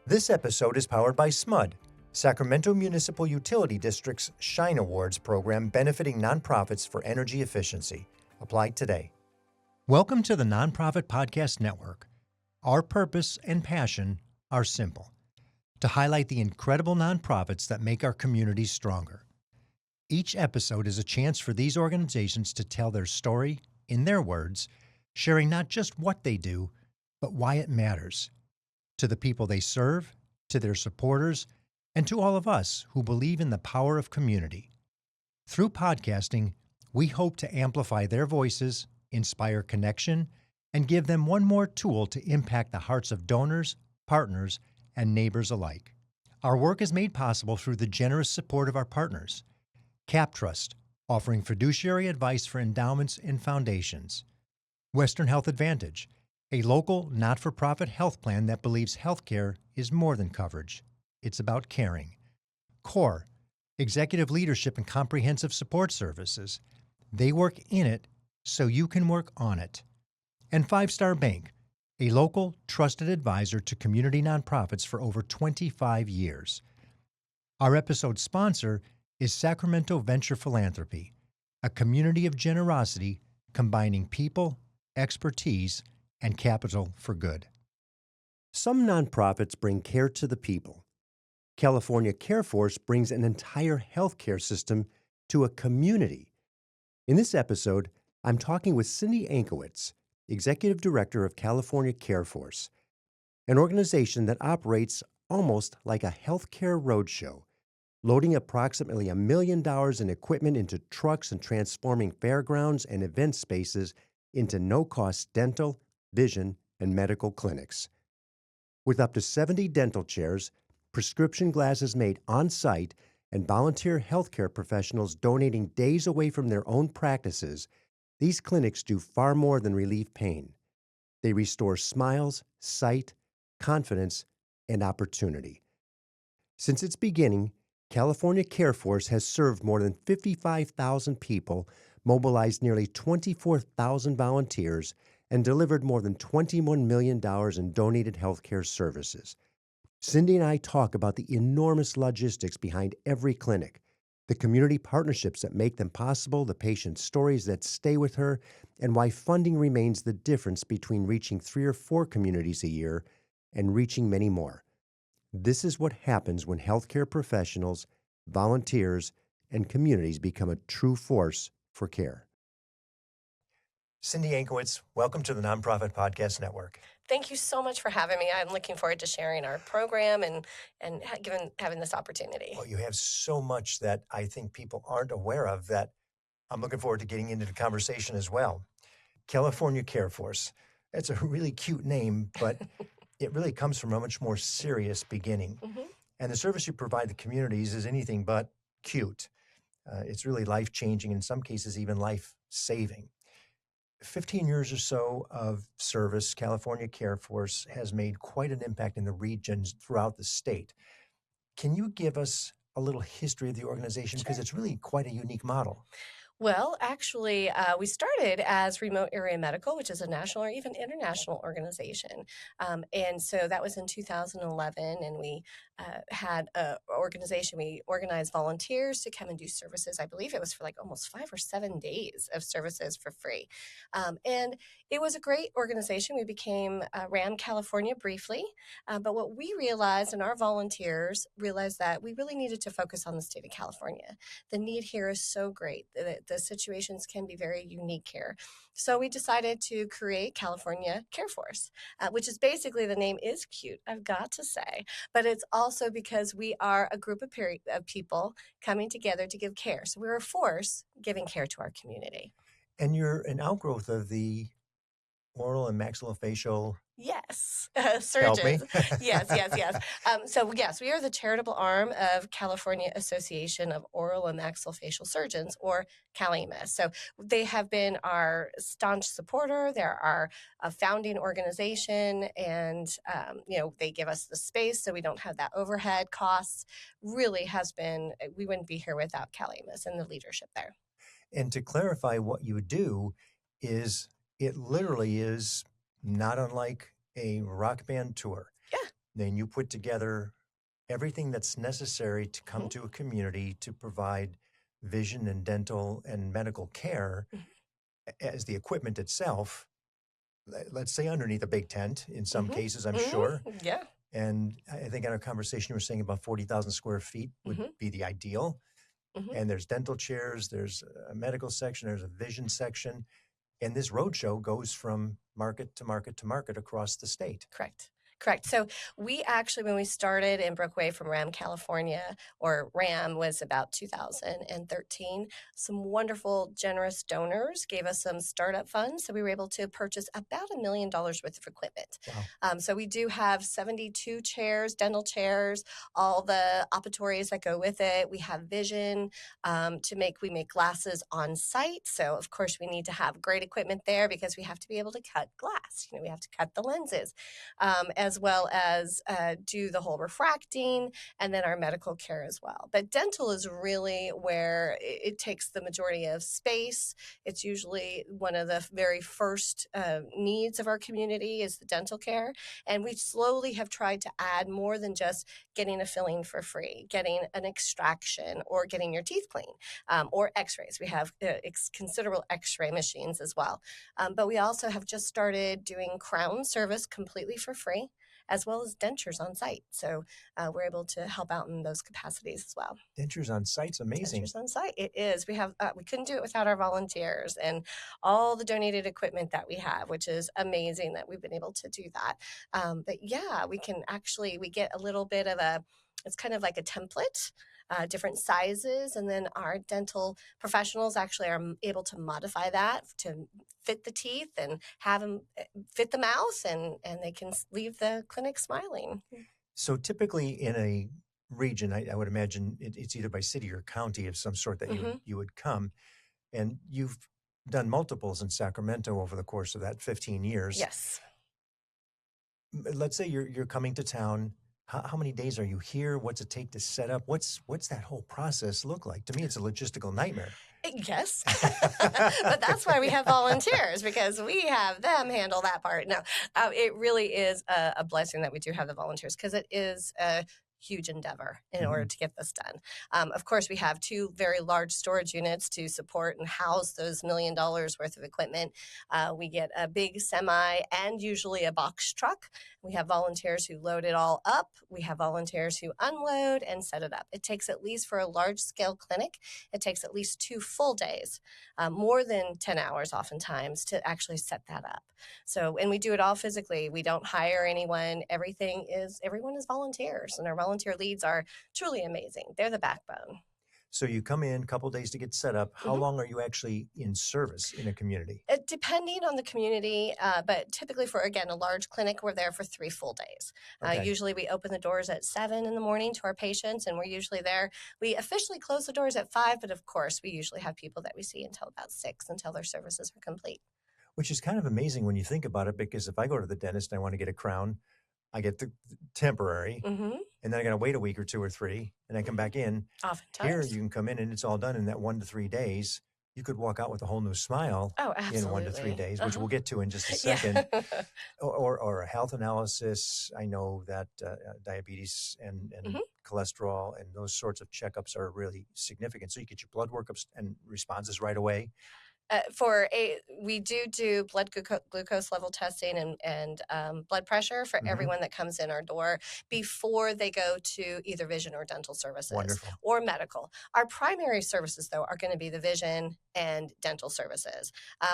This episode is powered by SMUD, Sacramento Municipal Utility District's Shine Awards program benefiting nonprofits for energy efficiency. Apply today. Welcome to the Nonprofit Podcast Network. Our purpose and passion are simple: to highlight the incredible nonprofits that make our communities stronger. Each episode is a chance for these organizations to tell their story in their words, sharing not just what they do, but why it matters to the people they serve, to their supporters, and to all of us who believe in the power of community. Through podcasting, we hope to amplify their voices, inspire connection, and give them one more tool to impact the hearts of donors, partners, and neighbors alike. Our work is made possible through the generous support of our partners. CapTrust, offering fiduciary advice for endowments and foundations. Western Health Advantage, a local, not-for-profit health plan that believes healthcare is more than coverage. It's about caring. CORE, Executive Leadership and Comprehensive Support Services. They work in it so you can work on it. And Five Star Bank, a local, trusted advisor to community nonprofits for over 25 years. Our episode sponsor is Sacramento Venture Philanthropy, a community of generosity combining people, expertise, and capital for good. Some nonprofits bring care to the people. California CareForce brings an entire healthcare system to a community. In this episode, I'm talking with Cyndi Ankiewicz, Executive Director of California CareForce, an organization that operates almost like a healthcare roadshow, loading approximately $1 million in equipment into trucks and transforming fairgrounds and event spaces into no-cost dental, vision, and medical clinics. With up to 70 dental chairs, prescription glasses made on-site, and volunteer healthcare professionals donating days away from their own practices, these clinics do far more than relieve pain. They restore smiles, sight, confidence, and opportunity. Since its beginning, California CareForce has served more than 55,000 people, mobilized nearly 24,000 volunteers, and delivered more than $21 million in donated healthcare services. Cyndi and I talk about the enormous logistics behind every clinic, the community partnerships that make them possible, the patient stories that stay with her, and why funding remains the difference between reaching 3 or 4 communities a year and reaching many more. This is what happens when healthcare professionals, volunteers, and communities become a true force for care. Cyndi Ankiewicz, welcome to the Nonprofit Podcast Network. Thank you so much for having me. I'm looking forward to sharing our program and having this opportunity. Well, you have so much that I think people aren't aware of that I'm looking forward to getting into the conversation as well. California CareForce. It's a really cute name, but it really comes from a much more serious beginning. Mm-hmm. And the service you provide the communities is anything but cute. It's really life-changing, in some cases even life-saving. 15 years or so of service, California CareForce has made quite an impact in the regions throughout the state. Can you give us a little history of the organization? Sure. Because it's really quite a unique model. Well, actually, we started as Remote Area Medical, which is a national or even international organization. And so that was in 2011, and we had an organization. We organized volunteers to come and do services. I believe it was for like almost 5 or 7 days of services for free. And it was a great organization. We ran California briefly. But what we realized, and our volunteers realized, that we really needed to focus on the state of California. The need here is so great. The situations can be very unique here. So we decided to create California CareForce, which is basically, the name is cute, I've got to say, but it's also because we are a group of people coming together to give care. So we're a force giving care to our community. And you're an outgrowth of the oral and maxillofacial. Yes, surgeons. Yes. So yes, we are the charitable arm of California Association of Oral and Maxillofacial Surgeons, or CalAMS. So they have been our staunch supporter. They're our founding organization, and they give us the space so we don't have that overhead costs. Really has been. We wouldn't be here without CalAMS and the leadership there. And to clarify what you do is, it literally is not unlike a rock band tour. Yeah. then you put together everything that's necessary to come Mhm. to a community to provide vision and dental and medical care Mhm. as the equipment itself, let's say underneath a big tent in some Mhm. cases, I'm sure. Mhm. Yeah. And I think in our conversation, you were saying about 40,000 square feet would Mhm. be the ideal. Mhm. And there's dental chairs, there's a medical section, there's a vision section. And this roadshow goes from market to market to market across the state. Correct. Correct. So we actually, when we started and broke away from RAM, California, or RAM was about 2013, some wonderful, generous donors gave us some startup funds. So we were able to purchase about $1 million worth of equipment. Wow. So we do have 72 chairs, dental chairs, all the operatories that go with it. We have vision we make glasses on site. So of course we need to have great equipment there because we have to be able to cut glass. We have to cut the lenses. As well as do the whole refracting and then our medical care as well. But dental is really where it takes the majority of space. It's usually one of the very first needs of our community is the dental care. And we slowly have tried to add more than just getting a filling for free, getting an extraction, or getting your teeth clean, or x-rays. We have considerable x-ray machines as well. But we also have just started doing crown service completely for free, as well as dentures on site. So we're able to help out in those capacities as well. Dentures on site's amazing. Dentures on site, it is. We couldn't do it without our volunteers and all the donated equipment that we have, which is amazing that we've been able to do that. But yeah, we get a little bit of it's kind of like a template, different sizes, and then our dental professionals actually are able to modify that to fit the teeth and have them fit the mouth, and they can leave the clinic smiling. So typically in a region, I would imagine it's either by city or county of some sort that Mhm. you would come, and you've done multiples in Sacramento over the course of that 15 years. Yes. Let's say you're coming to town. How many days are you here? What's it take to set up? What's that whole process look like? To me, it's a logistical nightmare. Yes, but that's why we have volunteers, because we have them handle that part. No, it really is a blessing that we do have the volunteers, because it is a huge endeavor in order to get this done. Of course, we have 2 very large storage units to support and house those $1 million worth of equipment. We get a big semi and usually a box truck. We have volunteers who load it all up. We have volunteers who unload and set it up. It takes, at least for a large scale clinic, it takes at least 2 full days, more than 10 hours oftentimes, to actually set that up. So, and we do it all physically. We don't hire anyone. Everyone is volunteers, and our volunteer leads are truly amazing. They're the backbone. So you come in a couple days to get set up. How Mhm. long are you actually in service in a community? Depending on the community, but typically for, again, a large clinic, we're there for 3 full days. Okay. Usually we open the doors at 7 in the morning to our patients, and we're usually there. We officially close the doors at 5, but of course we usually have people that we see until about 6, until their services are complete. Which is kind of amazing when you think about it, because if I go to the dentist and I want to get a crown, I get the temporary, Hmm. and then I got to wait a week or 2 or 3, and I come back in. Here, Oftentimes. you can come in and it's all done in that 1 to 3 days. You could walk out with a whole new smile Oh, in 1 to 3 absolutely. days, which we'll get to in just a Yeah. second. Or a health analysis. I know that diabetes and Mhm. cholesterol and those sorts of checkups are really significant. So you get your blood workups and responses right away. We do blood glucose level testing and blood pressure for Mhm. everyone that comes in our door before they go to either vision or dental services Wonderful. or medical. Our primary services, though, are going to be the vision and dental services.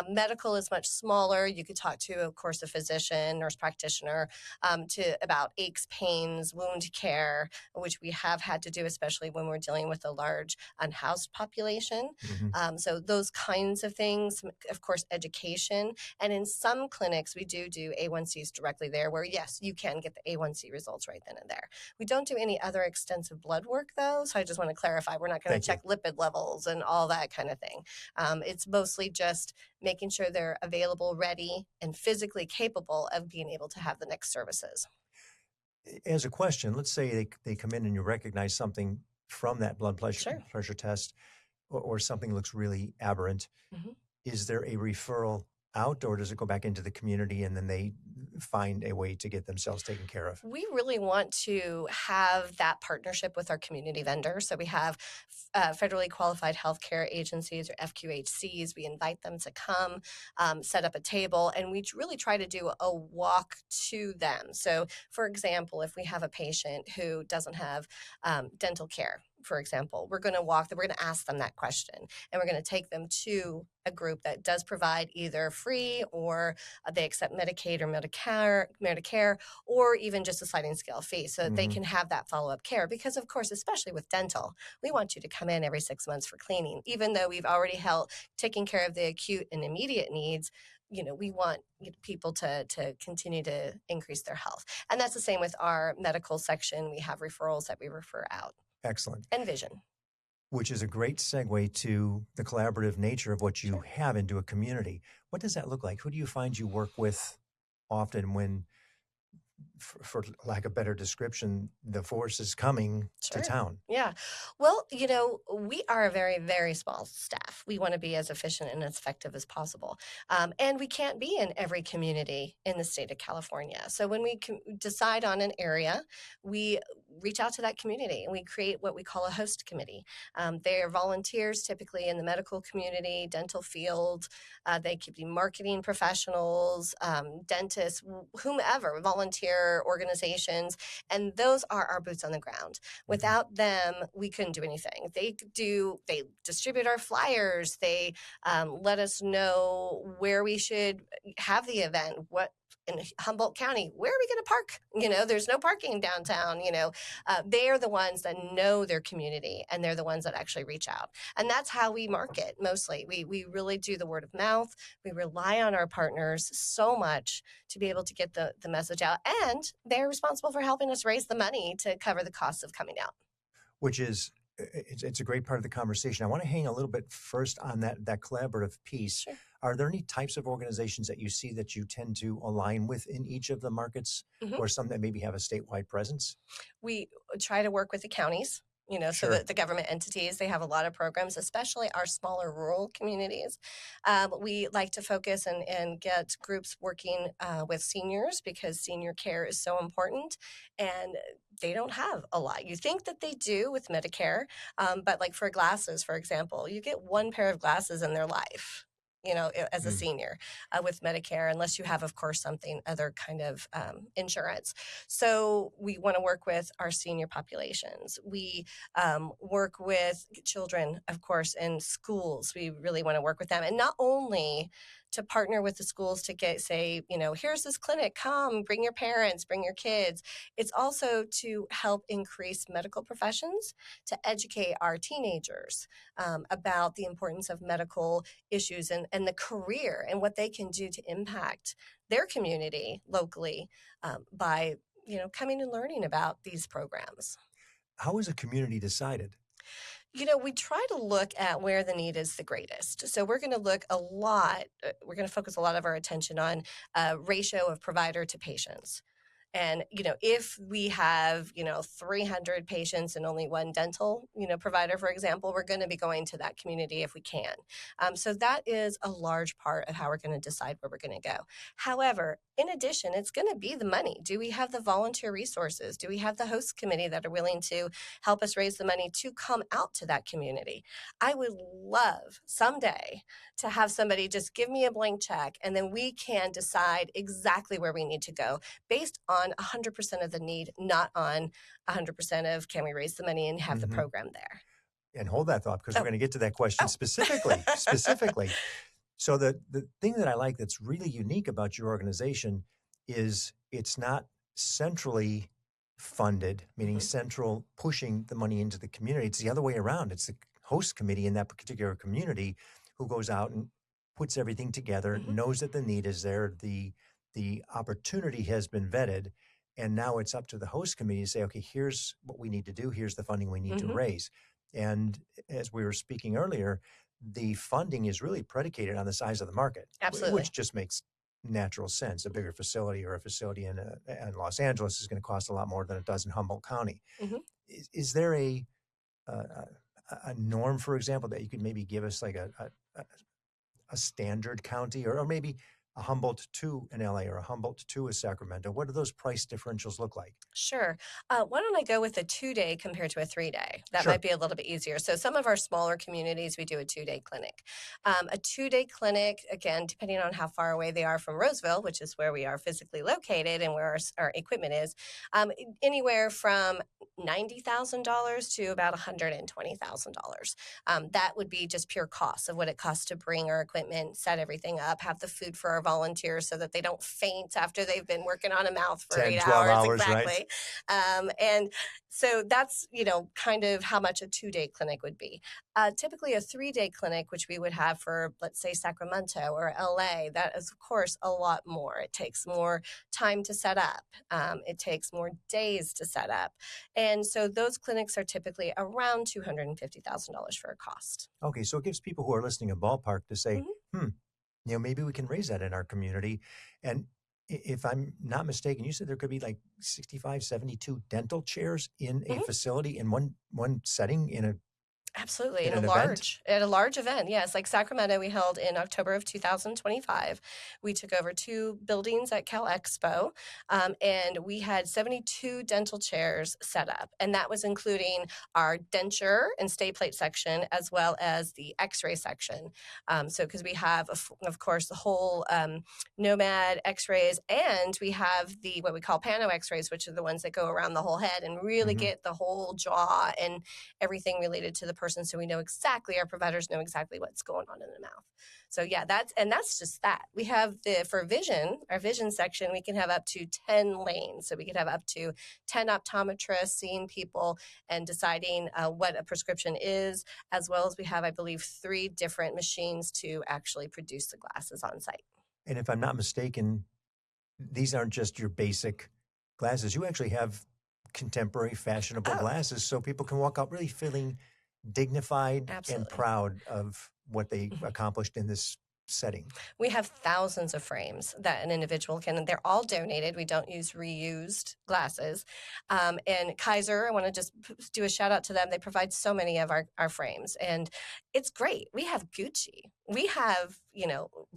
Medical is much smaller. You could talk to, of course, a physician, nurse practitioner, about aches, pains, wound care, which we have had to do, especially when we're dealing with a large unhoused population. Mhm. So those kinds of things, of course, education. And in some clinics, we do A1Cs directly there, where yes, you can get the A1C results right then and there. We don't do any other extensive blood work, though. So I just want to clarify, we're not going to Thank you. check lipid levels and all that kind of thing. It's mostly just making sure they're available, ready, and physically capable of being able to have the next services. As a question, let's say they come in and you recognize something from that blood Sure. pressure test, or something looks really aberrant. Mhm. Is there a referral out, or does it go back into the community and then they find a way to get themselves taken care of? We really want to have that partnership with our community vendors. So we have federally qualified healthcare agencies, or FQHCs. We invite them to come, set up a table, and we really try to do a walk to them. So, for example, if we have a patient who doesn't have dental care, for example, we're going to we're going to ask them that question, and we're going to take them to a group that does provide either free, or they accept Medicaid or Medicare, or even just a sliding scale fee, so that they can have that follow-up care. Because of course, especially with dental, we want you to come in every 6 months for cleaning. Even though we've already taken care of the acute and immediate needs, we want people to continue to increase their health. And that's the same with our medical section. We have referrals that we refer out. Excellent. And vision. Which is a great segue to the collaborative nature of what you have into a community. What does that look like? Who do you find you work with often when, for lack of better description, the force is coming to town? Yeah. Well, we are a very, very small staff. We want to be as efficient and as effective as possible. And we can't be in every community in the state of California. So when we decide on an area, we reach out to that community and we create what we call a host committee. They are volunteers, typically in the medical community, dental field. They could be marketing professionals, dentists, whomever, volunteer organizations. And those are our boots on the ground. Without them, we couldn't do anything. They distribute our flyers. They let us know where we should have the event, what in Humboldt County, where are we going to park? There's no parking downtown. They are the ones that know their community, and they're the ones that actually reach out. And that's how we market mostly. We really do the word of mouth. We rely on our partners so much to be able to get the message out. And they're responsible for helping us raise the money to cover the costs of coming out. Which is, it's a great part of the conversation. I want to hang a little bit first on that collaborative piece. Sure. Are there any types of organizations that you see that you tend to align with in each of the markets, or some that maybe have a statewide presence? We try to work with the counties. So that the government entities, they have a lot of programs, especially our smaller rural communities. We like to focus and get groups working with seniors, because senior care is so important, and they don't have a lot. You think that they do with Medicare, but like for glasses, for example, you get one pair of glasses in their life, as a senior with Medicare, unless you have, of course, other kind of insurance. So we want to work with our senior populations. We work with children, of course, in schools. We really want to work with them. And not only to partner with the schools to here's this clinic, come, bring your parents, bring your kids. It's also to help increase medical professions, to educate our teenagers about the importance of medical issues and the career and what they can do to impact their community locally by coming and learning about these programs. How is a community decided? We try to look at where the need is the greatest. So we're going to we're going to focus a lot of our attention on ratio of provider to patients. And, if we have, 300 patients and only one dental, provider, for example, we're going to be going to that community if we can. So that is a large part of how we're going to decide where we're going to go. However, in addition, it's going to be the money. Do we have the volunteer resources? Do we have the host committee that are willing to help us raise the money to come out to that community? I would love someday to have somebody just give me a blank check, and then we can decide exactly where we need to go based on 100% of the need, not on 100% of can we raise the money and have the program there. And hold that thought, because we're going to get to that question specifically. So the thing that I like that's really unique about your organization is it's not centrally funded, meaning central pushing the money into the community. It's the other way around. It's the host committee in that particular community who goes out and puts everything together, knows that the need is there, the opportunity has been vetted, and now it's up to the host committee to say, okay, here's what we need to do, here's the funding we need to raise. And as we were speaking earlier, the funding is really predicated on the size of the market. Absolutely. Which just makes natural sense. A bigger facility, or a facility in Los Angeles, is going to cost a lot more than it does in Humboldt County. Is there a norm, for example, that you could maybe give us, like a standard county or maybe a Humboldt to an LA or a Humboldt to a Sacramento? What do those price differentials look like? Sure. Why don't I go with a 2-day compared to a 3-day? That Sure. might be a little bit easier. So some of our smaller communities, we do a 2-day clinic. A 2-day clinic, again, depending on how far away they are from Roseville, which is where we are physically located and where our equipment is, anywhere from $90,000 to about $120,000. That would be just pure cost of what it costs to bring our equipment, set everything up, have the food for our volunteers so that they don't faint after they've been working on a mouth for 10, 8 12 hours. hours, Exactly. right? And so that's, kind of how much a 2-day clinic would be. Typically a 3-day clinic, which we would have for, let's say, Sacramento or LA, that is, of course, a lot more. It takes more time to set up. It takes more days to set up. And so those clinics are typically around $250,000 for a cost. Okay, so it gives people who are listening a ballpark to say, Mhm. maybe we can raise that in our community. And if I'm not mistaken, you said there could be like 65, 72 dental chairs in a Mhm. facility in one setting Absolutely. in At an event? a large event. Yes. Like Sacramento, we held in October of 2025. We took over 2 buildings at Cal Expo, and we had 72 dental chairs set up. And that was including our denture and stay plate section, as well as the x-ray section. So, because we have, of course, the whole Nomad x-rays, and we have what we call pano x-rays, which are the ones that go around the whole head and really Mhm. get the whole jaw and everything related to the person, so we know exactly, our providers know exactly what's going on in the mouth. So yeah, that's just that. We have for vision, our vision section, we can have up to 10 lanes. So we could have up to 10 optometrists seeing people and deciding what a prescription is, as well as we have, I believe, 3 different machines to actually produce the glasses on site. And if I'm not mistaken, these aren't just your basic glasses. You actually have contemporary fashionable Oh, glasses so people can walk out really feeling dignified and absolutely. proud of what they accomplished in this setting. We have thousands of frames that an individual can, they're all donated. We don't use reused glasses. And Kaiser, I want to just do a shout out to them. They provide so many of our frames, and it's great. We have Gucci. We have,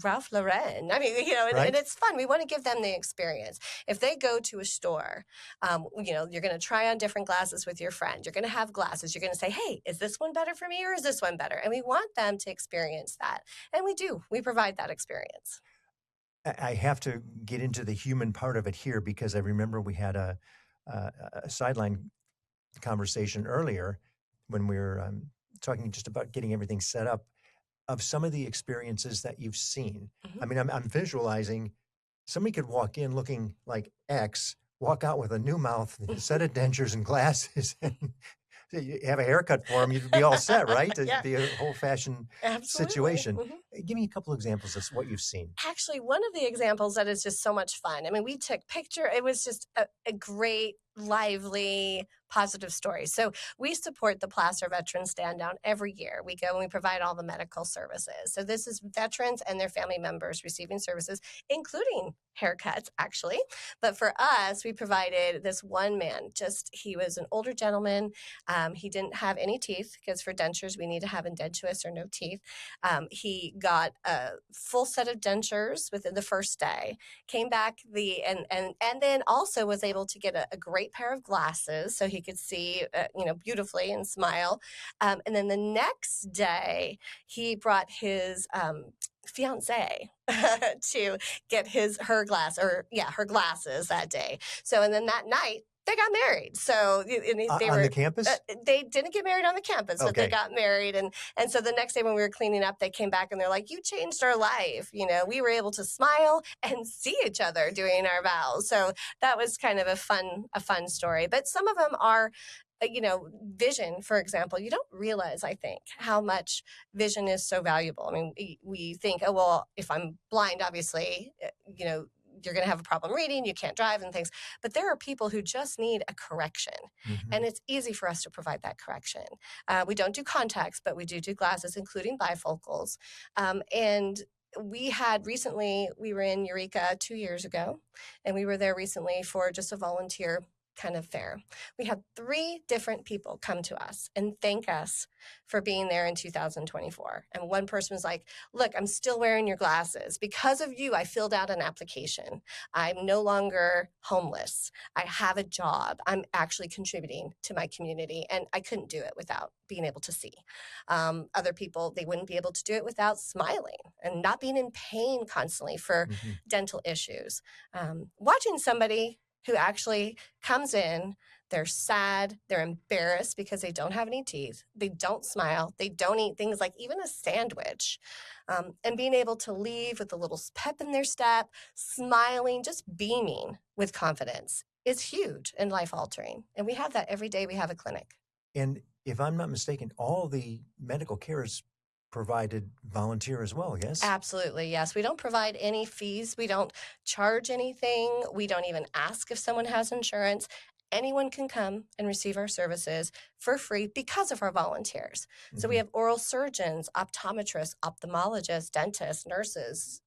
Ralph Lauren. I mean, and Right? it's fun. We want to give them the experience. If they go to a store, you're going to try on different glasses with your friend. You're going to have glasses. You're going to say, hey, is this one better for me or is this one better? And we want them to experience that. And we do. We provide that experience. I have to get into the human part of it here because I remember we had a sideline conversation earlier when we were talking just about getting everything set up of some of the experiences that you've seen. Mhm. I mean, I'm visualizing somebody could walk in looking like X, walk out with a new mouth, a set of dentures and glasses, and you have a haircut for them, you'd be all set, right? It'd Yeah, be a whole fashion absolutely. situation. Mhm. Give me a couple examples of what you've seen. Actually, one of the examples that is just so much fun. I mean, we took picture. It was just a great, lively, positive story. So we support the Placer Veterans Stand Down every year. We go and we provide all the medical services. So this is veterans and their family members receiving services, including haircuts, actually. But for us, we provided this one man. He was an older gentleman. He didn't have any teeth because for dentures, we need to have edentulous or no teeth. He got a full set of dentures within the first day, came back and then also was able to get a great pair of glasses so he could see, beautifully and smile. And then the next day, he brought his fiance to get her glasses that day. So, and then that night, they got married. So they On were the campus? they didn't get married on the campus, but they Okay. got married. And so the next day when we were cleaning up, they came back and they're like, "You changed our life. We were able to smile and see each other doing our vows." So that was kind of a fun story. But some of them are. Vision, for example, you don't realize, I think, how much vision is so valuable. I mean, we think, oh, well, if I'm blind, obviously, you're going to have a problem reading, you can't drive and things. But there are people who just need a correction. Mhm. And it's easy for us to provide that correction. We don't do contacts, but we do glasses, including bifocals. And we were in Eureka 2 years ago, and we were there recently for just a volunteer kind of fair. We had 3 different people come to us and thank us for being there in 2024. And one person was like, look, I'm still wearing your glasses. Because of you, I filled out an application. I'm no longer homeless. I have a job. I'm actually contributing to my community. And I couldn't do it without being able to see. Other people, they wouldn't be able to do it without smiling and not being in pain constantly for dental issues. Watching somebody who actually comes in, they're sad, they're embarrassed because they don't have any teeth, they don't smile, they don't eat things like even a sandwich, and being able to leave with a little pep in their step, smiling, just beaming with confidence is huge and life-altering. And we have that every day we have a clinic. And if I'm not mistaken, all the medical care is provided volunteer as well, yes? Absolutely, yes. We don't provide any fees. We don't charge anything. We don't even ask if someone has insurance. Anyone can come and receive our services for free because of our volunteers. So we have oral surgeons, optometrists, ophthalmologists, dentists, nurses,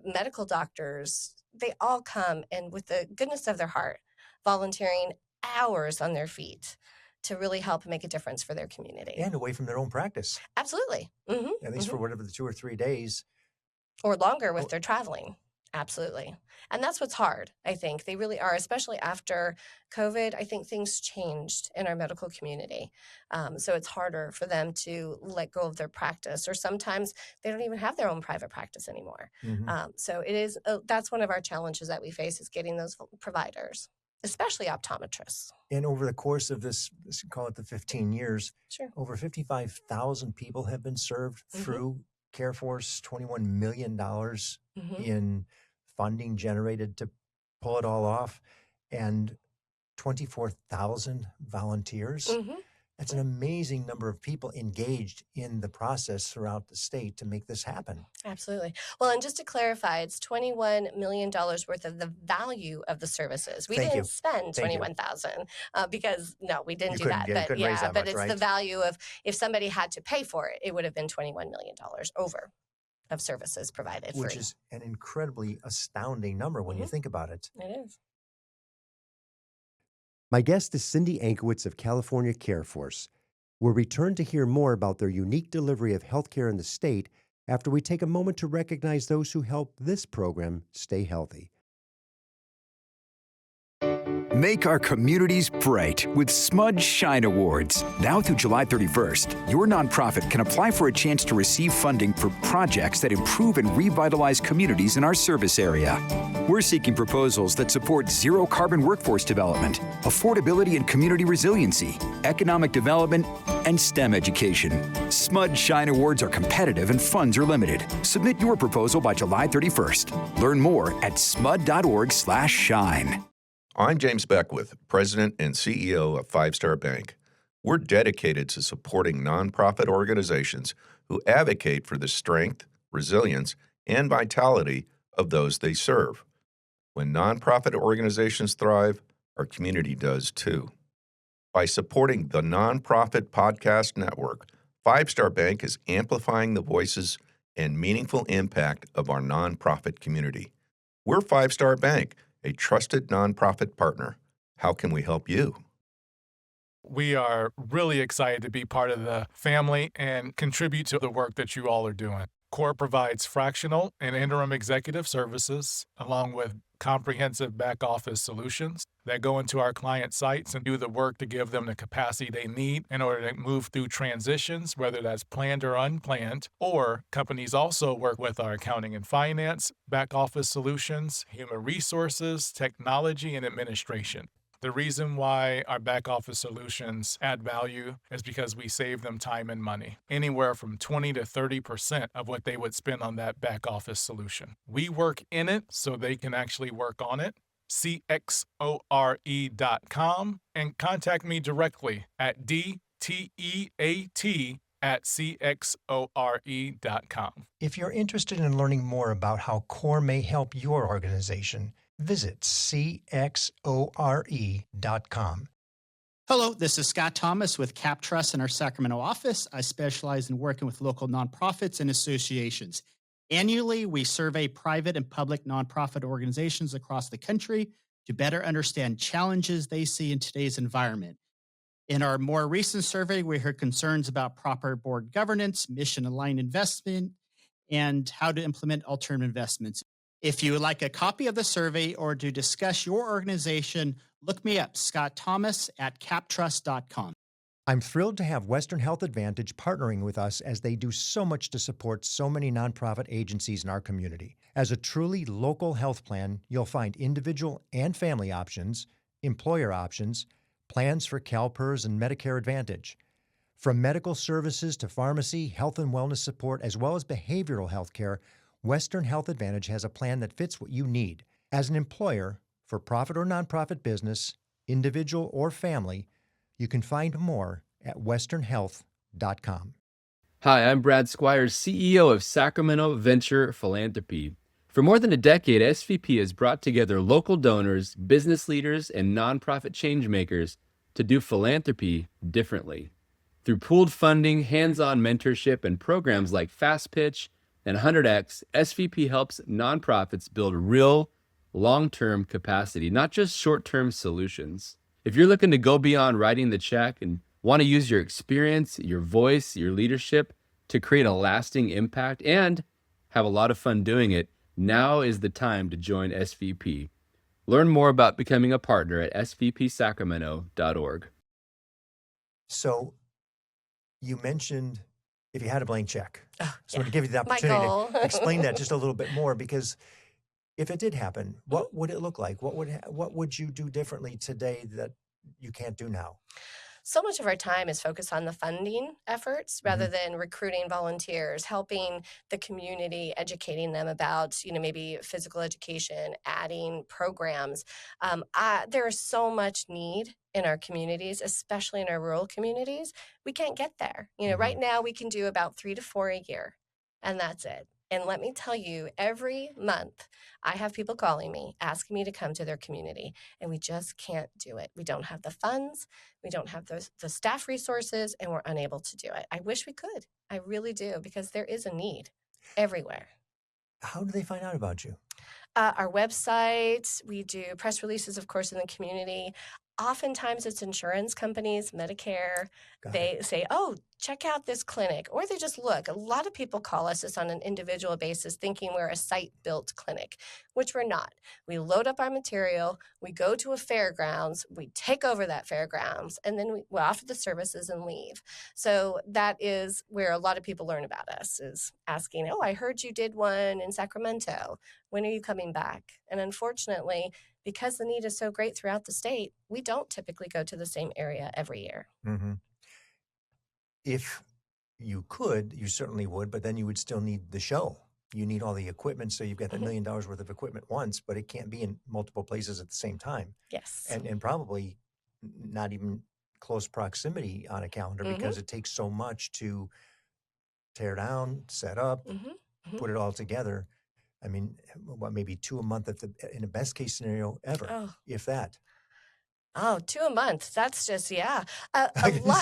medical doctors. They all come and with the goodness of their heart, volunteering hours on their feet to really help make a difference for their community. And away from their own practice. Absolutely. At least for whatever the 2 or 3 days. Or longer if they're traveling. Absolutely. And that's what's hard, I think. They really are, especially after COVID. I think things changed in our medical community. So it's harder for them to let go of their practice, or sometimes they don't even have their own private practice anymore. So it is, that's one of our challenges that we face, is getting those providers, especially optometrists. And over the course of this call it the 15 years, Sure. over 55,000 people have been served through CareForce, $21 million in funding generated to pull it all off, and 24,000 volunteers. That's an amazing number of people engaged in the process throughout the state to make this happen. Absolutely. Well, and just to clarify, it's $21 million worth of the value of the services. We didn't spend $21,000 because no, we didn't do that. But yeah, but it's the value of, if somebody had to pay for it, it would have been $21 million over of services provided. Which is an incredibly astounding number when you think about it. It is. My guest is Cyndi Ankiewicz of California CareForce. We'll return to hear more about their unique delivery of healthcare in the state after we take a moment to recognize those who help this program stay healthy. Make our communities bright with Smudge Shine Awards. Now through July 31st, your nonprofit can apply for a chance to receive funding for projects that improve and revitalize communities in our service area. We're seeking proposals that support zero-carbon workforce development, affordability and community resiliency, economic development, and STEM education. Smudge Shine Awards are competitive and funds are limited. Submit your proposal by July 31st. Learn more at smud.org/shine. I'm James Beckwith, President and CEO of 5 Star Bank. We're dedicated to supporting nonprofit organizations who advocate for the strength, resilience, and vitality of those they serve. When nonprofit organizations thrive, our community does too. By supporting the Nonprofit Podcast Network, 5 Star Bank is amplifying the voices and meaningful impact of our nonprofit community. We're 5 Star Bank, a trusted nonprofit partner. How can we help you? We are really excited to be part of the family and contribute to the work that you all are doing. CORE provides fractional and interim executive services, along with comprehensive back office solutions that go into our client sites and do the work to give them the capacity they need in order to move through transitions, whether that's planned or unplanned. Or companies also work with our accounting and finance, back office solutions, human resources, technology, and administration. The reason why our back office solutions add value is because we save them time and money, anywhere from 20 to 30% of what they would spend on that back office solution. We work in it so they can actually work on it. CXORE.com, and contact me directly at DTEAT@CXORE.com. If you're interested in learning more about how CORE may help your organization, visit CXORE.com. Hello, this is Scott Thomas with Cap Trust in our Sacramento office. I specialize in working with local nonprofits and associations. Annually, we survey private and public nonprofit organizations across the country to better understand challenges they see in today's environment. In our more recent survey, we heard concerns about proper board governance, mission-aligned investment, and how to implement alternative investments. If you would like a copy of the survey or to discuss your organization, look me up, Scott Thomas at captrust.com. I'm thrilled to have Western Health Advantage partnering with us as they do so much to support so many nonprofit agencies in our community. As a truly local health plan, you'll find individual and family options, employer options, plans for CalPERS and Medicare Advantage. From medical services to pharmacy, health and wellness support, as well as behavioral health care, Western Health Advantage has a plan that fits what you need. As an employer, for profit or nonprofit business, individual or family, you can find more at westernhealth.com. Hi, I'm Brad Squires, CEO of Sacramento Venture Philanthropy. For more than a decade, SVP has brought together local donors, business leaders, and nonprofit changemakers to do philanthropy differently. Through pooled funding, hands-on mentorship, and programs like Fast Pitch and 100X, SVP helps nonprofits build real, long-term capacity, not just short-term solutions. If you're looking to go beyond writing the check and want to use your experience, your voice, your leadership to create a lasting impact and have a lot of fun doing it, now is the time to join SVP. Learn more about becoming a partner at svpsacramento.org. So you mentioned if you had a blank check. So I'm yeah. going to give you the My opportunity goal. to explain that just a little bit more, because if it did happen, what would it look like? What would you do differently today that you can't do now? So much of our time is focused on the funding efforts rather than recruiting volunteers, helping the community, educating them about, maybe physical education, adding programs. There is so much need in our communities, especially in our rural communities. We can't get there. Right now we can do about 3 to 4 a year, and that's it. And let me tell you, every month I have people calling me, asking me to come to their community, and we just can't do it. We don't have the funds, we don't have the staff resources, and we're unable to do it. I wish we could. I really do, because there is a need everywhere. How do they find out about you? Our website, we do press releases, of course, in the community. Oftentimes it's insurance companies, Medicare. They say, oh, check out this clinic, or they just look. A lot of people call us just on an individual basis thinking we're a site-built clinic, which we're not. We load up our material, we go to a fairgrounds, we take over that fairgrounds, and then we offer the services and leave. So that is where a lot of people learn about us, is asking, oh, I heard you did one in Sacramento. When are you coming back? And unfortunately, because the need is so great throughout the state, we don't typically go to the same area every year. If you could, you certainly would, but then you would still need the show. You need all the equipment, so you've got $1 million worth of equipment once, but it can't be in multiple places at the same time. Yes. And probably not even close proximity on a calendar, because it takes so much to tear down, set up, put it all together. I mean, maybe 2 a month in the best case scenario ever, if that. Oh, 2 a month. That's just, a lot. I'm like, wow.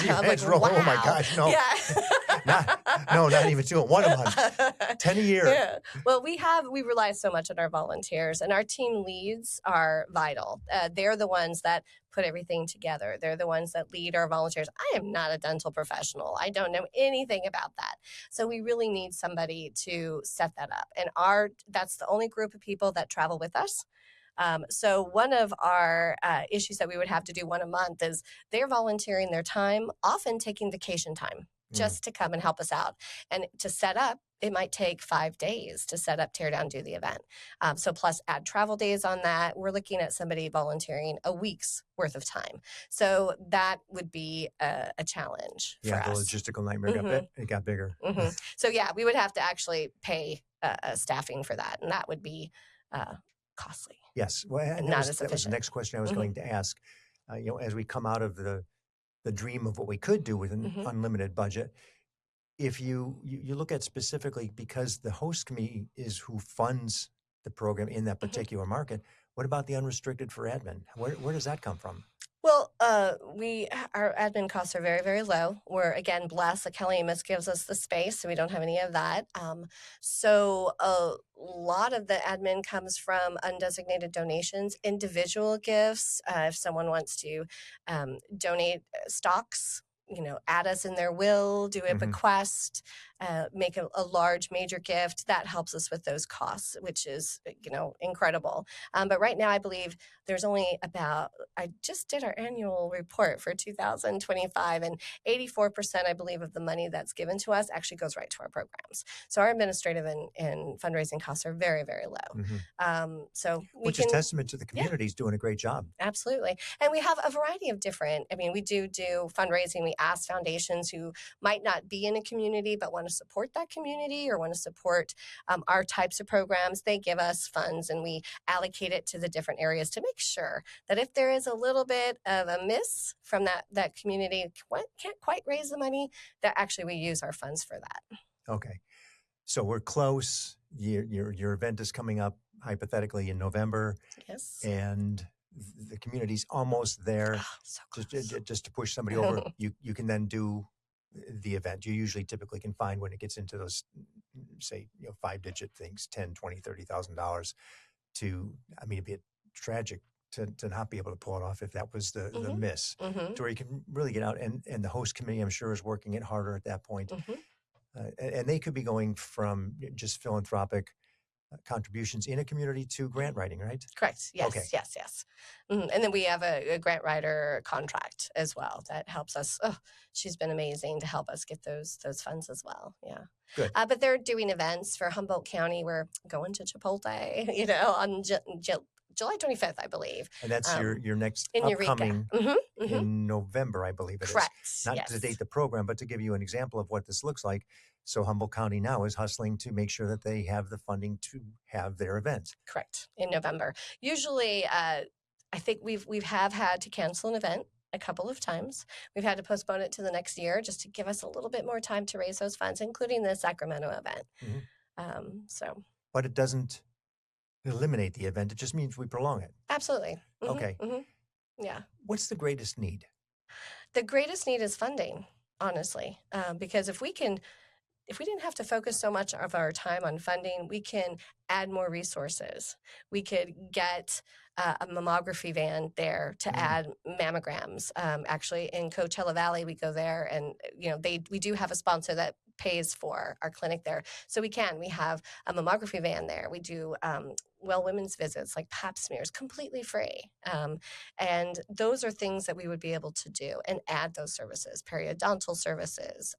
wow. Oh my gosh, no. Yeah. not even 2. 1 a month. 10 a year. Yeah. Well, we rely so much on our volunteers, and our team leads are vital. They're the ones that put everything together. They're the ones that lead our volunteers. I am not a dental professional. I don't know anything about that. So we really need somebody to set that up. And that's the only group of people that travel with us. So one of our issues that we would have to do 1 a month is they're volunteering their time, often taking vacation time, just to come and help us out. And to set up, it might take 5 days to set up, tear down, do the event. So plus add travel days on that. We're looking at somebody volunteering a week's worth of time. So that would be a challenge for us. Yeah, the logistical nightmare got bigger. So we would have to actually pay staffing for that, and that would be costly. Yes. Well, that was the next question I was going to ask. As we come out of the dream of what we could do with an unlimited budget, if you look at specifically, because the host committee is who funds the program in that particular market, what about the unrestricted for admin? Where does that come from? Well, our admin costs are very, very low. We're again blessed that Kelly Amos gives us the space, so we don't have any of that. So a lot of the admin comes from undesignated donations, individual gifts. If someone wants to donate stocks, add us in their will, do a bequest, make a large major gift, that helps us with those costs, which is, incredible. But right now, I believe there's only I just did our annual report for 2025, and 84%, I believe, of the money that's given to us actually goes right to our programs. So our administrative and fundraising costs are very, very low. Which is testament to the community's doing a great job. Absolutely. And we have a variety of we do fundraising. We ask foundations who might not be in a community but want to support that community or want to support our types of programs. They give us funds and we allocate it to the different areas to make sure that if there is a little bit of a miss from that community, can't quite raise the money, that actually we use our funds for that. Okay. So we're close. Your event is coming up hypothetically in November. Yes. And the community's almost there. Oh, so close. Just to push somebody over, you can then do the event. You usually typically can find when it gets into those, say, 5-digit things, $10,000, $20,000, $30,000 it'd be tragic to not be able to pull it off if that was the miss, to where you can really get out. And the host committee, I'm sure, is working it harder at that point. And they could be going from just philanthropic contributions in a community to grant writing, right? Correct. Yes. Okay. Yes. And then we have a grant writer contract as well that helps us. Oh, she's been amazing to help us get those funds as well. Yeah. Good. But they're doing events for Humboldt County. We're going to Chipotle, on July 25th, I believe. And that's your next in upcoming in November, I believe it is. Correct. Not to date the program, but to give you an example of what this looks like. So Humboldt County now is hustling to make sure that they have the funding to have their event. Correct. In November. Usually, I think we've had to cancel an event a couple of times. We've had to postpone it to the next year just to give us a little bit more time to raise those funds, including the Sacramento event. But it doesn't eliminate the event. It just means we prolong it. Absolutely. Okay. Yeah. What's the greatest need? The greatest need is funding, honestly, because if we didn't have to focus so much of our time on funding, we can add more resources. We could get a mammography van there to add mammograms. Actually, in Coachella Valley, we go there and, we do have a sponsor that pays for our clinic there. So we have a mammography van there. We do women's visits like pap smears completely free. And those are things that we would be able to do and add those services, periodontal services,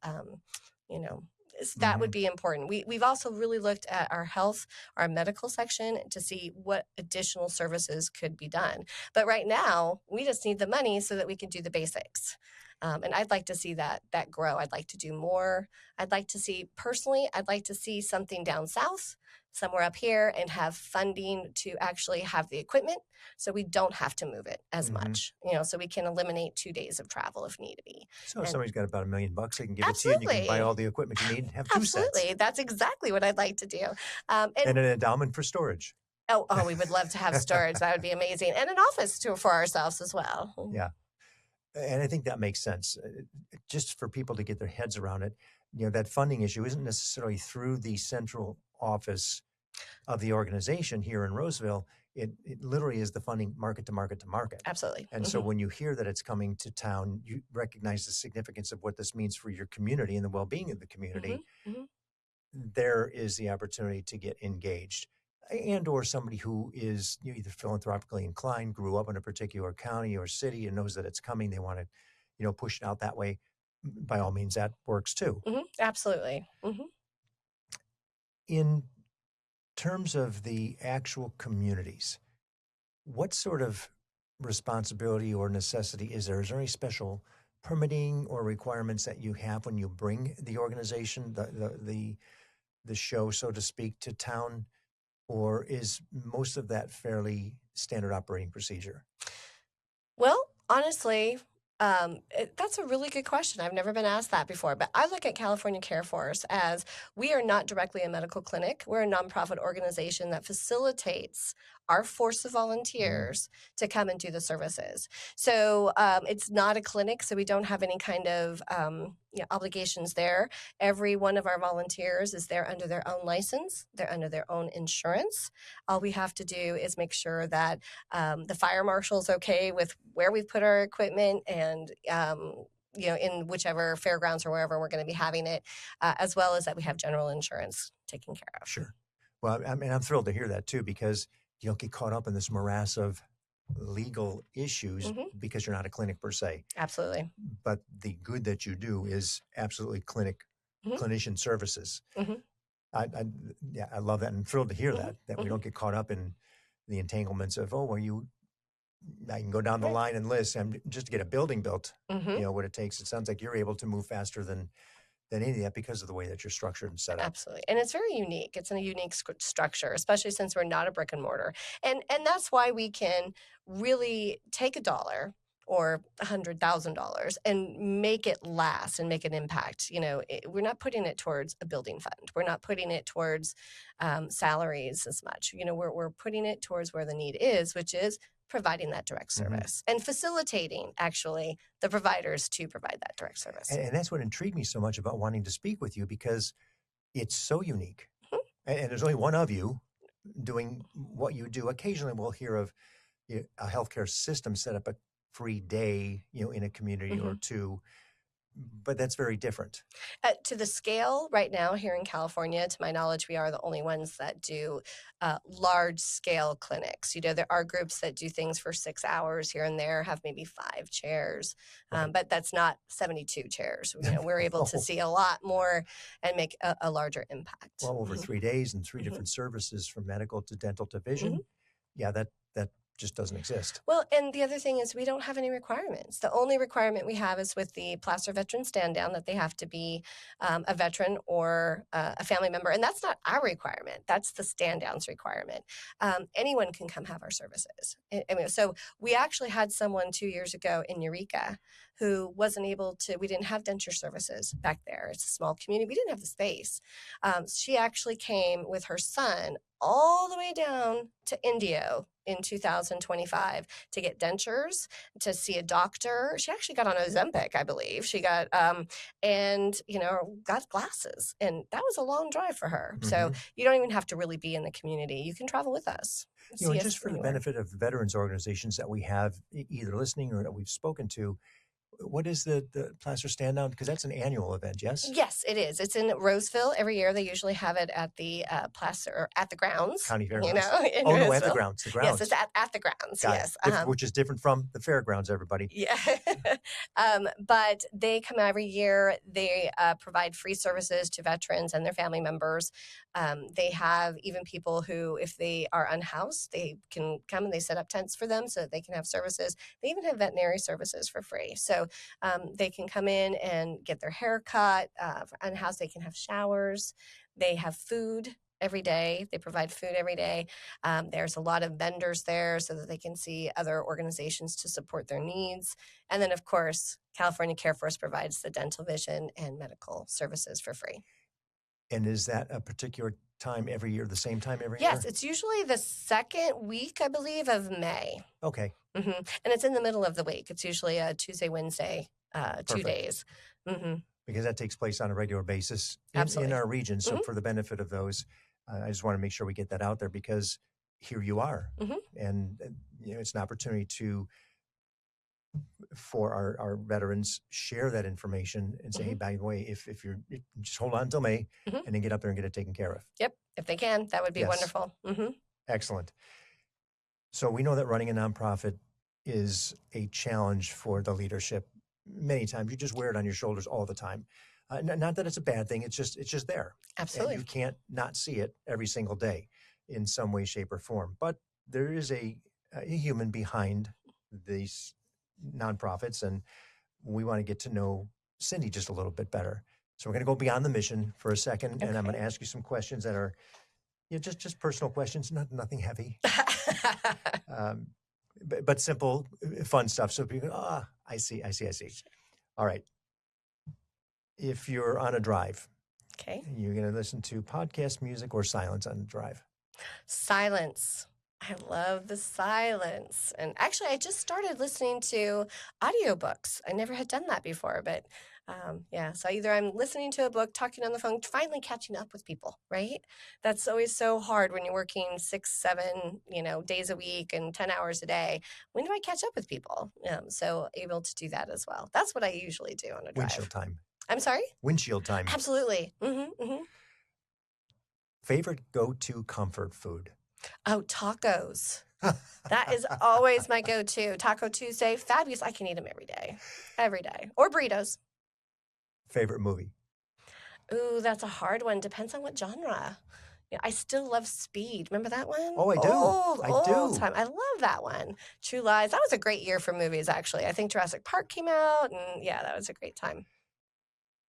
that would be important. We've also really looked at our health, our medical section to see what additional services could be done. But right now, we just need the money so that we can do the basics. And I'd like to see that grow. I'd like to do more. I'd like to see something down south, somewhere up here, and have funding to actually have the equipment so we don't have to move it as much, so we can eliminate 2 days of travel if need be. So if somebody's got about $1 million, they can give it to you and you can buy all the equipment you need and have 2 sets. Absolutely. That's exactly what I'd like to do. And an endowment for storage. Oh, we would love to have storage. That would be amazing. And an office for ourselves as well. Yeah. And I think that makes sense. Just for people to get their heads around it, that funding issue isn't necessarily through the central office of the organization here in Roseville. It literally is the funding market to market to market. Absolutely. And so when you hear that it's coming to town, you recognize the significance of what this means for your community and the well-being of the community. There is the opportunity to get engaged. And or somebody who is either philanthropically inclined, grew up in a particular county or city and knows that it's coming, they want to, push it out that way. By all means, that works too. Absolutely. In terms of the actual communities, what sort of responsibility or necessity is there? Is there any special permitting or requirements that you have when you bring the organization, the show, so to speak, to town? Or is most of that fairly standard operating procedure? Well, honestly, That's a really good question. I've never been asked that before, but I look at California CareForce as we are not directly a medical clinic. We're a nonprofit organization that facilitates our force of volunteers to come and do the services. So it's not a clinic, so we don't have any kind of obligations there. Every one of our volunteers is there under their own license. They're under their own insurance. All we have to do is make sure that the fire marshal's okay with where we've put our equipment and in whichever fairgrounds or wherever we're going to be having it, as well as that we have general insurance taken care of. Sure. Well, I mean, I'm thrilled to hear that too, because you don't get caught up in this morass of legal issues because you're not a clinic per se. Absolutely. But the good that you do is absolutely clinician services. I love that, and I'm thrilled to hear that we don't get caught up in the entanglements of, I can go down the line and list, and just to get a building built, what it takes. It sounds like you're able to move faster than any of that because of the way that you're structured and set up. Absolutely. And it's very unique. It's in a unique structure, especially since we're not a brick and mortar. And that's why we can really take $1 or $100,000 and make it last and make an impact. We're not putting it towards a building fund. We're not putting it towards salaries as much. We're putting it towards where the need is, which is providing that direct service and facilitating actually the providers to provide that direct service. And that's what intrigued me so much about wanting to speak with you, because it's so unique. And there's only one of you doing what you do. Occasionally we'll hear of a healthcare system set up a free day, in a community or two. But that's very different. To the scale right now here in California, to my knowledge, we are the only ones that do large-scale clinics. There are groups that do things for 6 hours here and there, have maybe 5 chairs, but that's not 72 chairs. We're able to see a lot more and make a larger impact. Well, over 3 days and 3 different services, from medical to dental to vision. Yeah, that just doesn't exist. Well, and the other thing is we don't have any requirements. The only requirement we have is with the placer veteran stand down, that they have to be a veteran or a family member. And that's not our requirement. That's the stand down's requirement. Anyone can come have our services. So we actually had someone 2 years ago in Eureka who wasn't able to, we didn't have denture services back there. It's a small community. We didn't have the space. She actually came with her son all the way down to Indio in 2025 to get dentures, to see a doctor. She actually got on Ozempic, I believe. She got, got glasses. And that was a long drive for her. So you don't even have to really be in the community. You can travel with us. Just for the benefit of veterans organizations that we have either listening or that we've spoken to, what is the plaster stand down? Because that's an annual event, yes? Yes, it is. It's in Roseville every year. They usually have it at the plaster, or at the grounds. County Fairgrounds. In no, Roseville. At the grounds. The grounds. Yes, it's at the grounds. Got yes, it. Which is different from the fairgrounds, everybody. Yeah. But they come every year. They provide free services to veterans and their family members. They have even people who, if they are unhoused, they can come and they set up tents for them so that they can have services. They even have veterinary services for free. So they can come in and get their hair cut. For unhoused, they can have showers. They have food every day. They provide food every day. There's a lot of vendors there so that they can see other organizations to support their needs. And then, of course, California CareForce provides the dental, vision, and medical services for free. And is that a particular time every year, the same time every year? Yes, it's usually the second week, I believe, of May. Okay. And it's in the middle of the week. It's usually a Tuesday, Wednesday, 2 days. Because that takes place on a regular basis in our region. So for the benefit of those, I just want to make sure we get that out there, because here you are. And it's an opportunity for our veterans share that information and say, hey, by the way, if you're just hold on until May and then get up there and get it taken care of. Yep. If they can, that would be wonderful. Excellent. So we know that running a nonprofit is a challenge for the leadership. Many times you just wear it on your shoulders all the time. Not that it's a bad thing. It's just there. Absolutely. And you can't not see it every single day in some way, shape, or form. But there is a human behind these nonprofits, and we want to get to know Cyndi just a little bit better. So we're going to go beyond the mission for a second, and I'm going to ask you some questions that are just personal questions, nothing heavy. But simple, fun stuff. So people go, I see. All right. If you're on a drive, Okay. you're going to listen to podcast music or silence on the drive. Silence. I love the silence. And actually, I just started listening to audiobooks. I never had done that before, but yeah. So either I'm listening to a book, talking on the phone, finally catching up with people, right? That's always so hard when you're working 6, 7, days a week and 10 hours a day. When do I catch up with people? So able to do that as well. That's what I usually do on a drive. Windshield time. I'm sorry? Windshield time. Absolutely. Favorite go-to comfort food? Oh, tacos. That is always my go-to. Taco Tuesday, fabulous. I can eat them every day. Or burritos. Favorite movie? Ooh, that's a hard one. Depends on what genre. Yeah, I still love Speed. Remember that one? Oh, I do. Old time. I love that one. True Lies. That was a great year for movies, actually. I think Jurassic Park came out, and yeah, that was a great time.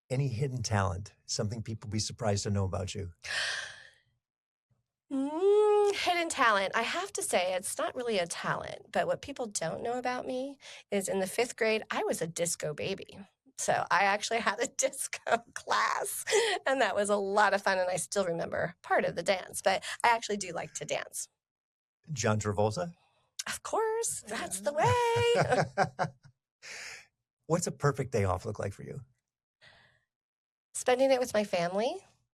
Any hidden talent? Something people be surprised to know about you? Hidden talent. I have to say, it's not really a talent, but what people don't know about me is in the 5th grade, I was a disco baby. So I actually had a disco class, and that was a lot of fun, and I still remember part of the dance, but I actually do like to dance. John Travolta? Of course, that's the way. What's a perfect day off look like for you? Spending it with my family.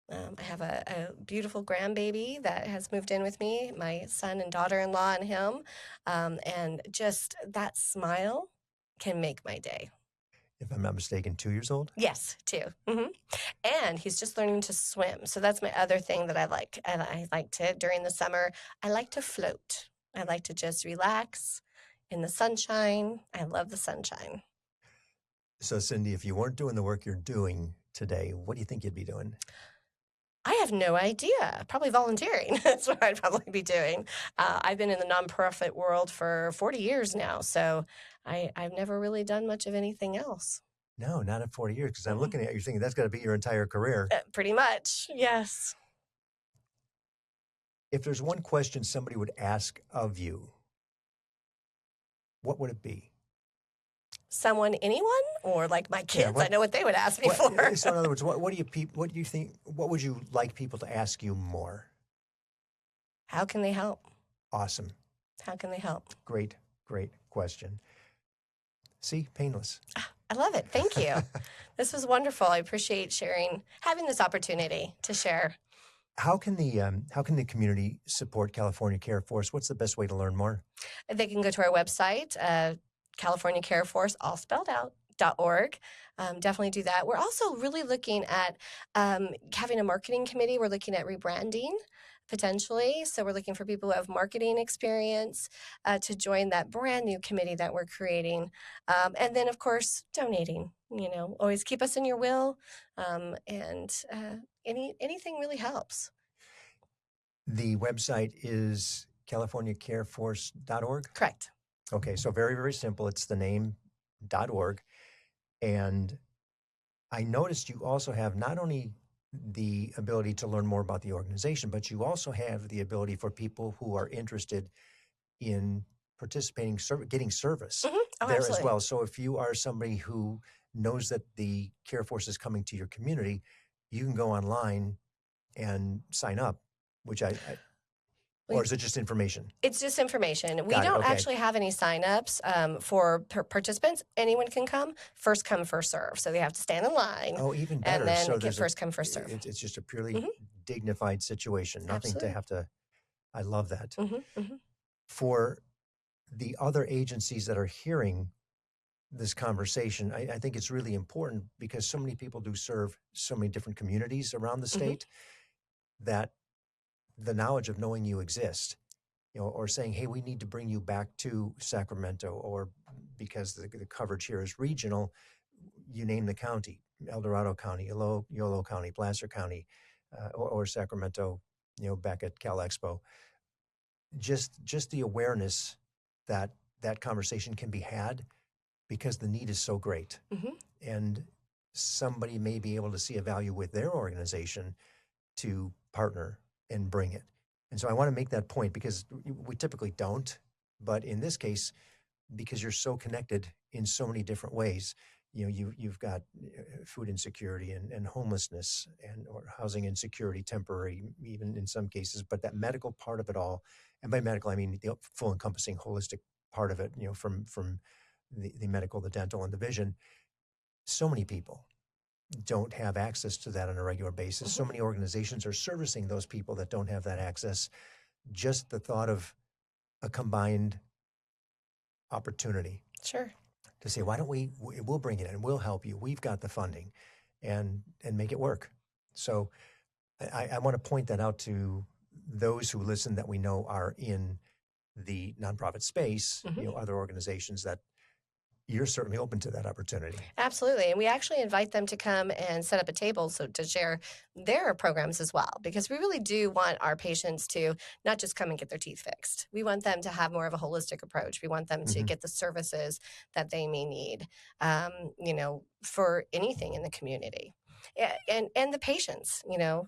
I have a beautiful grandbaby that has moved in with me, my son and daughter-in-law and him, and just that smile can make my day. If I'm not mistaken, 2 years old? Yes, 2. And he's just learning to swim. So that's my other thing that I like. And I like to, during the summer, I like to float. I like to just relax in the sunshine. I love the sunshine. So, Cyndi, if you weren't doing the work you're doing today, what do you think you'd be doing? I have no idea. Probably volunteering. That's what I'd probably be doing. I've been in the nonprofit world for 40 years now, so I've never really done much of anything else. No, not in 40 years, because I'm looking at you thinking that's got to be your entire career. Pretty much, yes. If there's one question somebody would ask of you, what would it be? Anyone, or like my kids? Yeah, I know what they would ask me for. So in other words, what do you think? What would you like people to ask you more? How can they help? Awesome. How can they help? Great question. See, painless. I love it. Thank you. This was wonderful. I appreciate having this opportunity to share. How can the community support California CareForce? What's the best way to learn more? They can go to our website, California CareForce, all spelled out, .org. Definitely do that. We're also really looking at having a marketing committee. We're looking at rebranding potentially. So we're looking for people who have marketing experience to join that brand new committee that we're creating. And then, of course, donating. Always keep us in your will, and anything really helps. The website is CaliforniaCareForce.org? Correct. Okay, so very, very simple. It's the name .org. And I noticed you also have not only the ability to learn more about the organization, but you also have the ability for people who are interested in participating, getting service there absolutely. as well. So if you are somebody who knows that the CareForce is coming to your community, you can go online and sign up, which or is it just information? It's just information. We Got it, don't okay. actually have any signups for participants. Anyone can come. First come, first serve. So they have to stand in line. Oh, even better. And then so get first come, first serve. It's just a purely dignified situation. Nothing Absolutely. to have to. I love that. Mm-hmm. For the other agencies that are hearing this conversation, I think it's really important because so many people do serve so many different communities around the state that the knowledge of knowing you exist, or saying, hey, we need to bring you back to Sacramento, or because the coverage here is regional, you name the county, El Dorado County, Yolo County, Placer County, or Sacramento, back at Cal Expo. Just the awareness that that conversation can be had because the need is so great. And somebody may be able to see a value with their organization to partner and bring it. And so I want to make that point because we typically don't, but in this case, because you're so connected in so many different ways. You've got food insecurity and homelessness or housing insecurity, temporary, even in some cases, but that medical part of it all, and by medical, I mean the full encompassing holistic part of it, from the medical, the dental, and the vision. So many people don't have access to that on a regular basis. So many organizations are servicing those people that don't have that access. Just the thought of a combined opportunity. Sure. To say, why don't we'll bring it in, we'll help you. We've got the funding and make it work. So I want to point that out to those who listen that we know are in the nonprofit space, other organizations, that you're certainly open to that opportunity. Absolutely. And we actually invite them to come and set up a table to share their programs as well, because we really do want our patients to not just come and get their teeth fixed. We want them to have more of a holistic approach. We want them to get the services that they may need, for anything in the community. And the patients,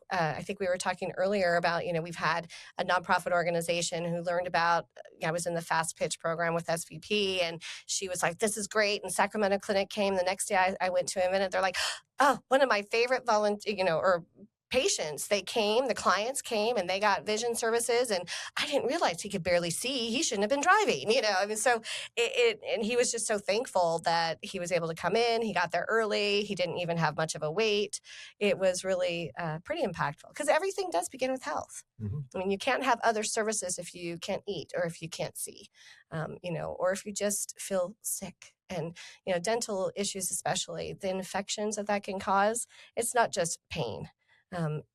I think we were talking earlier about, we've had a nonprofit organization who learned about, I was in the fast pitch program with SVP, and she was like, this is great. And Sacramento Clinic came the next day. I went to a minute. They're like, oh, one of my favorite patients, the clients came and they got vision services, and I didn't realize he could barely see. He shouldn't have been driving, so and he was just so thankful that he was able to come in. He got there early. He didn't even have much of a wait. It was really pretty impactful, because everything does begin with health. I mean, you can't have other services if you can't eat, or if you can't see, or if you just feel sick. And, dental issues, especially the infections that can cause, it's not just pain.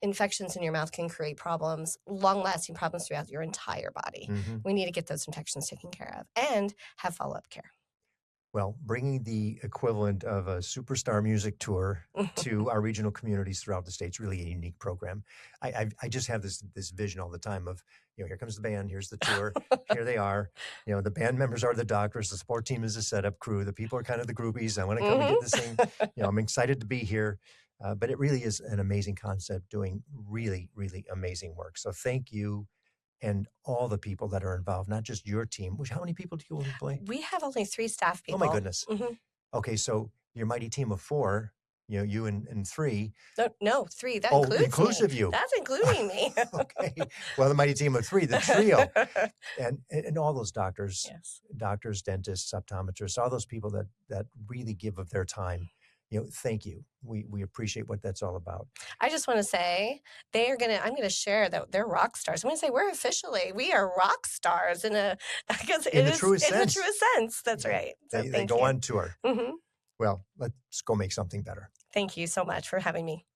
Infections in your mouth can create problems, long-lasting problems throughout your entire body. We need to get those infections taken care of and have follow-up care. Well, bringing the equivalent of a superstar music tour to our regional communities throughout the state is really a unique program. I just have this vision all the time of, here comes the band, here's the tour, here they are. The band members are the doctors, the support team is the setup crew, the people are kind of the groupies. I want to come and get this thing. I'm excited to be here. But it really is an amazing concept, doing really, really amazing work. So thank you, and all the people that are involved, not just your team. How many people do you employ? We have only 3 staff people. Oh, my goodness. Okay, so your mighty team of 4, you and 3. No, 3. That includes inclusive me. you. That's including me. Okay. Well, the mighty team of 3, the trio. and all those doctors, doctors, dentists, optometrists, all those people that really give of their time. Thank you. We appreciate what that's all about. I just want to say I'm going to share that they're rock stars. I'm going to say we are rock stars in the truest sense. That's right. So they go on tour. Well, let's go make something better. Thank you so much for having me.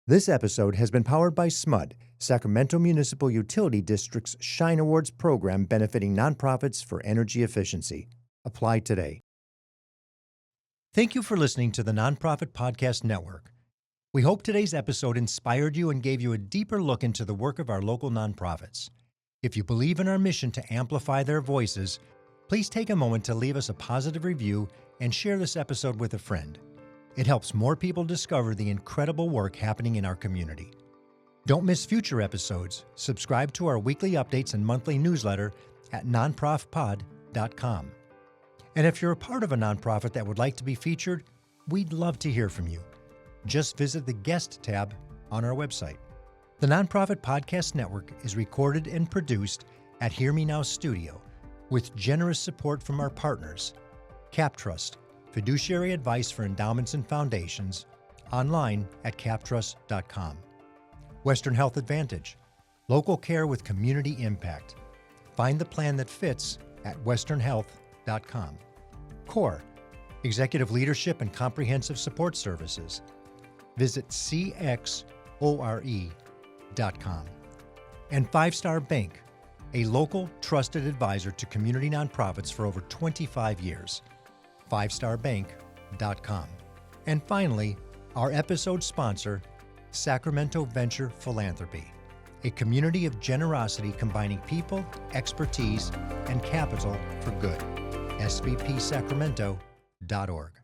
This episode has been powered by SMUD, Sacramento Municipal Utility District's Shine Awards program benefiting nonprofits for energy efficiency. Apply today. Thank you for listening to the Nonprofit Podcast Network. We hope today's episode inspired you and gave you a deeper look into the work of our local nonprofits. If you believe in our mission to amplify their voices, please take a moment to leave us a positive review and share this episode with a friend. It helps more people discover the incredible work happening in our community. Don't miss future episodes. Subscribe to our weekly updates and monthly newsletter at nonprofpod.com. And if you're a part of a nonprofit that would like to be featured, we'd love to hear from you. Just visit the Guest tab on our website. The Nonprofit Podcast Network is recorded and produced at Hear Me Now Studio with generous support from our partners, CapTrust, fiduciary advice for endowments and foundations, online at captrust.com. Western Health Advantage, local care with community impact. Find the plan that fits at westernhealth.com. CORE, Executive Leadership and Comprehensive Support Services. Visit cxore.com. And 5 Star Bank, a local trusted advisor to community nonprofits for over 25 years. 5starbank.com. And finally, our episode sponsor, Sacramento Venture Philanthropy, a community of generosity combining people, expertise, and capital for good. svpsacramento.org.